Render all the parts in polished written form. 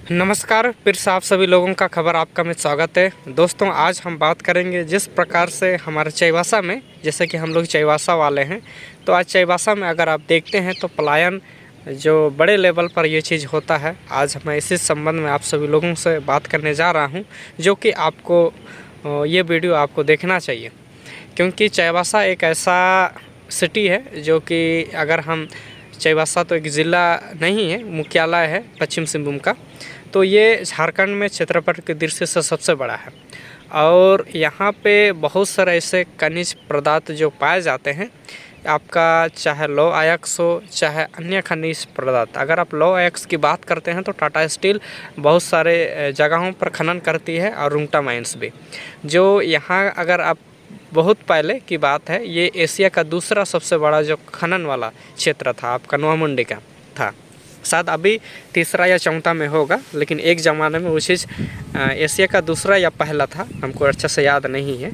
नमस्कार, फिर से आप सभी लोगों का खबर आपका में स्वागत है। दोस्तों, आज हम बात करेंगे जिस प्रकार से हमारे चाईबासा में, जैसे कि हम लोग चाईबासा वाले हैं, तो आज चाईबासा में अगर आप देखते हैं तो पलायन जो बड़े लेवल पर ये चीज़ होता है। आज मैं इसी संबंध में आप सभी लोगों से बात करने जा रहा हूँ, जो कि आपको ये वीडियो आपको देखना चाहिए, क्योंकि चाईबासा एक ऐसा सिटी है जो कि अगर हम चाईबासा तो एक ज़िला नहीं है, मुख्यालय है पश्चिम सिंहभूम का, तो ये झारखंड में क्षेत्रफल की दृष्टि से सबसे बड़ा है। और यहाँ पे बहुत सारे ऐसे खनिज पदार्थ जो पाए जाते हैं, आपका चाहे लौह अयस्क हो चाहे अन्य खनिज पदार्थ। अगर आप लौह अयस्क की बात करते हैं तो टाटा स्टील बहुत सारे जगहों पर खनन करती है, और रुंगटा माइंस भी, जो यहाँ अगर आप बहुत पहले की बात है, ये एशिया का दूसरा सबसे बड़ा जो खनन वाला क्षेत्र था आपका नोआमुंडी का था। शायद अभी तीसरा या चौथा में होगा, लेकिन एक ज़माने में वो चीज़ एशिया का दूसरा या पहला था, हमको अच्छा से याद नहीं है।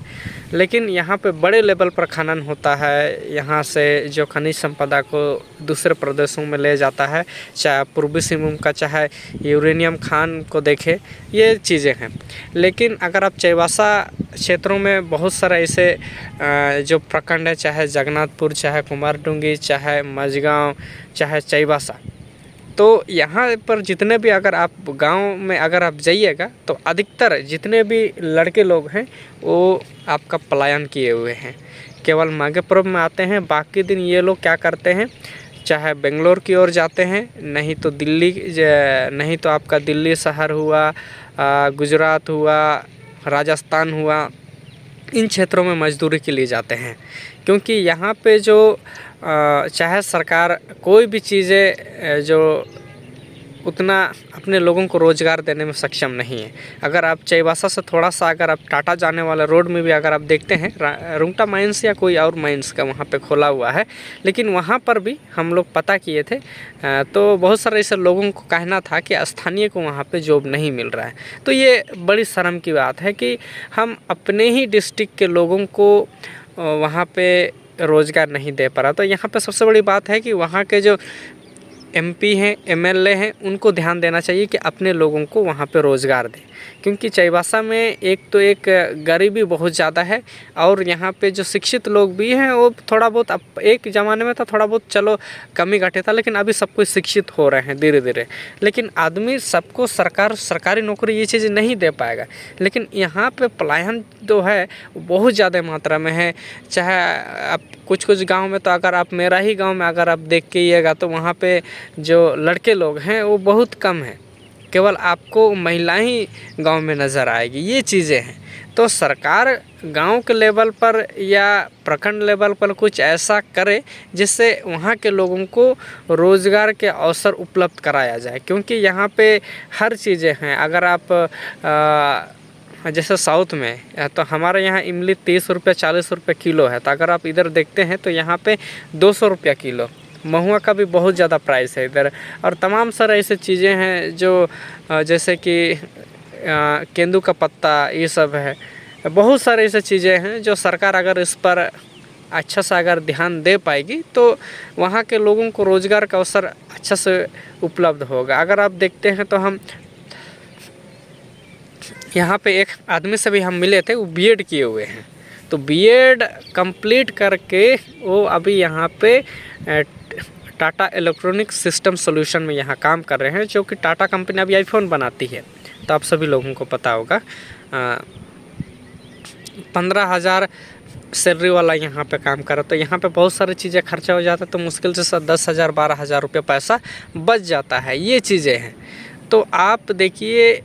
लेकिन यहाँ पे बड़े लेवल पर खनन होता है। यहाँ से जो खनिज संपदा को दूसरे प्रदेशों में ले जाता है, चाहे पूर्वी सिंहभूम का चाहे यूरेनियम खान को देखें, ये चीज़ें हैं। लेकिन अगर आप चाईबासा क्षेत्रों में बहुत सारे ऐसे जो प्रखंड है, चाहे जगन्नाथपुर, चाहे कुमारटुंगी, चाहे मझगाँव, चाहे चाईबासा, तो यहाँ पर जितने भी अगर आप गांव में अगर आप जाइएगा तो अधिकतर जितने भी लड़के लोग हैं वो आपका पलायन किए हुए हैं। केवल माघ पर्व में आते हैं, बाकी दिन ये लोग क्या करते हैं, चाहे बेंगलोर की ओर जाते हैं, नहीं तो दिल्ली, नहीं तो आपका दिल्ली शहर हुआ, गुजरात हुआ, राजस्थान हुआ, इन क्षेत्रों में मजदूरी के लिए जाते हैं। क्योंकि यहाँ पे जो चाहे सरकार कोई भी चीज़ें जो उतना अपने लोगों को रोज़गार देने में सक्षम नहीं है। अगर आप चाईबासा से थोड़ा सा अगर आप टाटा जाने वाला रोड में भी अगर आप देखते हैं, रुंगटा माइंस या कोई और माइंस का वहाँ पे खोला हुआ है, लेकिन वहाँ पर भी हम लोग पता किए थे तो बहुत सारे ऐसे लोगों को कहना था कि स्थानीय को वहाँ पे जॉब नहीं मिल रहा है। तो ये बड़ी शर्म की बात है कि हम अपने ही डिस्ट्रिक्ट के लोगों को वहाँ पे रोज़गार नहीं दे पा रहा। तो यहाँ पे सबसे बड़ी बात है कि वहाँ के जो एमपी हैं, एमएलए हैं, उनको ध्यान देना चाहिए कि अपने लोगों को वहाँ पे रोज़गार दें। क्योंकि चाईबासा में एक गरीबी बहुत ज़्यादा है, और यहाँ पे जो शिक्षित लोग भी हैं वो थोड़ा बहुत, अब एक ज़माने में था थोड़ा बहुत चलो कमी घटे था, लेकिन अभी सब कुछ शिक्षित हो रहे हैं धीरे धीरे। लेकिन आदमी सबको सरकारी नौकरी ये चीज़ नहीं दे पाएगा। लेकिन यहाँ पे पलायन जो है बहुत ज़्यादा मात्रा में है। चाहे अब कुछ गांव में तो अगर आप मेरा ही गांव में अगर आप देख के आइएगा तो वहाँ पे जो लड़के लोग हैं वो बहुत कम हैं, केवल आपको महिलाएं ही गांव में नज़र आएगी। ये चीज़ें हैं। तो सरकार गांव के लेवल पर या प्रखंड लेवल पर कुछ ऐसा करे जिससे वहाँ के लोगों को रोज़गार के अवसर उपलब्ध कराया जाए। क्योंकि यहाँ पे हर चीज़ें हैं। अगर आप जैसे साउथ में तो हमारे यहाँ इमली 30 रुपये 40 रुपये किलो है, तो अगर आप इधर देखते हैं तो यहाँ पे 200 रुपया किलो। महुआ का भी बहुत ज़्यादा प्राइस है इधर। और तमाम सारे ऐसे चीज़ें हैं जो जैसे कि केंदू का पत्ता, ये सब है। बहुत सारे ऐसे चीज़ें हैं जो सरकार अगर इस पर अच्छा सा अगर ध्यान दे पाएगी तो वहाँ के लोगों को रोज़गार का अवसर अच्छा से उपलब्ध होगा। अगर आप देखते हैं तो हम यहाँ पे एक आदमी से भी हम मिले थे, वो बीएड किए हुए हैं। तो बीएड कंप्लीट करके वो अभी यहाँ पे टाटा इलेक्ट्रॉनिक सिस्टम सॉल्यूशन में यहाँ काम कर रहे हैं, जो कि टाटा कंपनी अभी आईफोन बनाती है, तो आप सभी लोगों को पता होगा। 15,000 सैलरी वाला यहाँ पे काम कर रहा। तो यहाँ पे बहुत सारी चीज़ें खर्चा हो जाता है, तो मुश्किल से 10,000 12,000 रुपये पैसा बच जाता है। ये चीज़ें हैं। तो आप देखिए,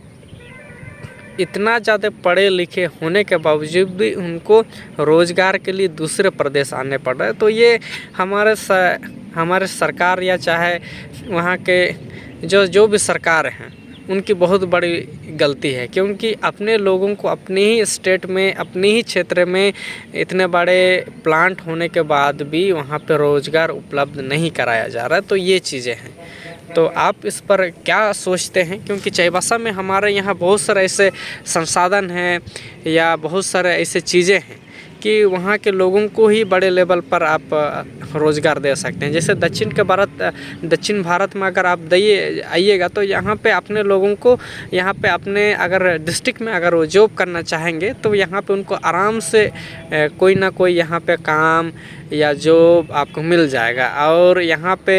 इतना ज़्यादा पढ़े लिखे होने के बावजूद भी उनको रोज़गार के लिए दूसरे प्रदेश आने पड़ रहे हैं। तो ये हमारे सरकार या चाहे वहाँ के जो भी सरकार हैं, उनकी बहुत बड़ी गलती है। क्योंकि अपने लोगों को अपने ही स्टेट में, अपने ही क्षेत्र में इतने बड़े प्लांट होने के बाद भी वहाँ पे रोज़गार उपलब्ध नहीं कराया जा रहा है। तो ये चीज़ें हैं। तो आप इस पर क्या सोचते हैं? क्योंकि चाईबासा में हमारे यहाँ बहुत सारे ऐसे संसाधन हैं या बहुत सारे ऐसे चीज़ें हैं कि वहाँ के लोगों को ही बड़े लेवल पर आप रोज़गार दे सकते हैं। जैसे दक्षिण भारत में अगर आप आइएगा तो यहाँ पे अपने लोगों को, यहाँ पे अपने अगर डिस्ट्रिक्ट में अगर वो जॉब करना चाहेंगे तो यहाँ पे उनको आराम से कोई ना कोई यहाँ पे काम या जॉब आपको मिल जाएगा। और यहाँ पे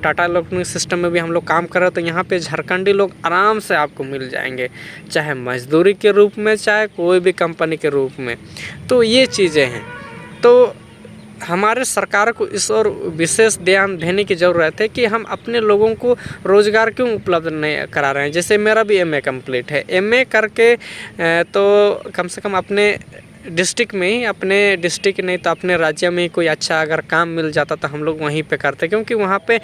टाटा इलेक्ट्रॉनिक सिस्टम में भी हम लोग काम कर रहे हैं, तो यहाँ पे झारखंडी लोग आराम से आपको मिल जाएंगे, चाहे मजदूरी के रूप में, चाहे कोई भी कंपनी के रूप में। तो ये चीज़ें हैं। तो हमारे सरकार को इस और विशेष ध्यान देने की ज़रूरत है कि हम अपने लोगों को रोज़गार क्यों उपलब्ध नहीं करा रहे हैं। जैसे मेरा भी एमए कंप्लीट है, एमए करके तो कम से कम अपने डिस्ट्रिक्ट में ही, अपने डिस्ट्रिक्ट नहीं तो अपने राज्य में ही कोई अच्छा अगर काम मिल जाता तो हम लोग वहीं पे करते, क्योंकि वहाँ पे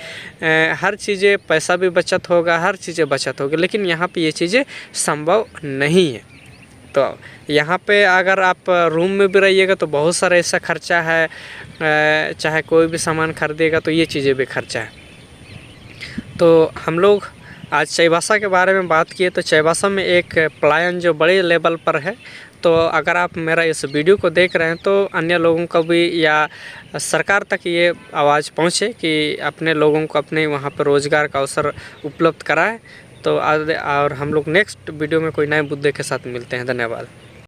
हर चीज़ें, पैसा भी बचत होगा, हर चीज़ें बचत होगी। लेकिन यहाँ पे ये चीज़ें संभव नहीं है। तो यहाँ पे अगर आप रूम में भी रहिएगा तो बहुत सारा ऐसा खर्चा है, चाहे कोई भी सामान खरीदेगा तो ये चीज़ें भी खर्चा है। तो हम लोग आज चाईबासा के बारे में बात किए। तो चाईबासा में एक पलायन जो बड़े लेवल पर है, तो अगर आप मेरा इस वीडियो को देख रहे हैं तो अन्य लोगों को भी या सरकार तक ये आवाज़ पहुँचे कि अपने लोगों को अपने वहाँ पर रोज़गार का अवसर उपलब्ध कराएं। तो और हम लोग नेक्स्ट वीडियो में कोई नए मुद्दे के साथ मिलते हैं। धन्यवाद।